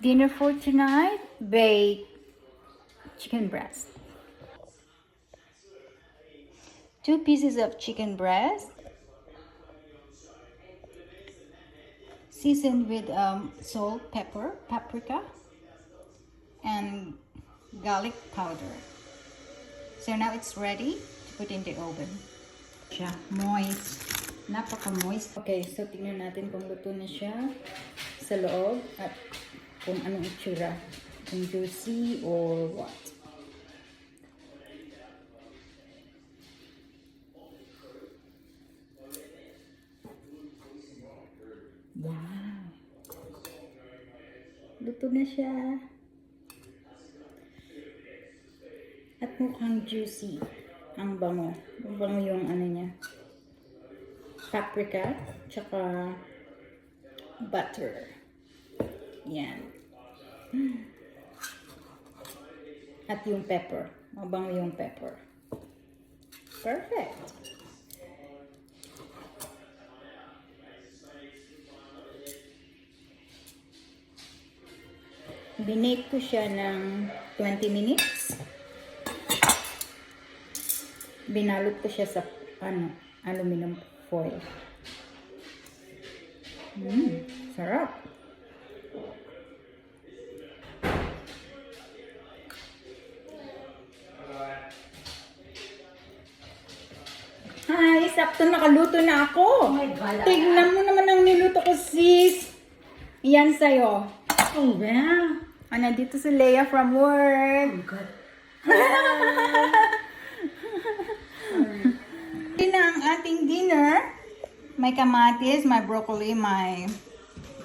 Dinner for tonight, baked chicken breast. 2 pieces of chicken breast, seasoned with salt, pepper, paprika, and garlic powder. So now it's ready to put in the oven. Siya, moist. Napaka-moist. Okay, so tingnan natin kung luto na siya sa loob at kung anong itsura. Kung juicy or what. Wow! Luto na siya. At mukhang juicy. Ang bango. Ang bango yung ano niya. Paprika. Tsaka butter. Yan. At yung pepper. Mabango yung pepper. Perfect. Binake ko siya ng 20 minutes. Binalot ko siya sa aluminum foil. Sarap. Hi, sakto nakaluto na ako. Oh my God. Tignan mo naman ang niluto ko, sis. Yan sa'yo. Oh, wow. Nandito si Leia from work. Oh, God. Ito na ang ating dinner. May kamatis, may broccoli, may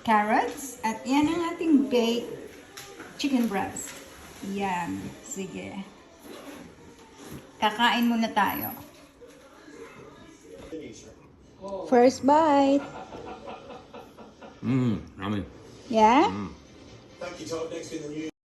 carrots. At yan ang ating baked chicken breast. Yan. Sige. Kakain muna tayo. First bite. Yummy. Yeah? Thank you, Todd. Next in the news.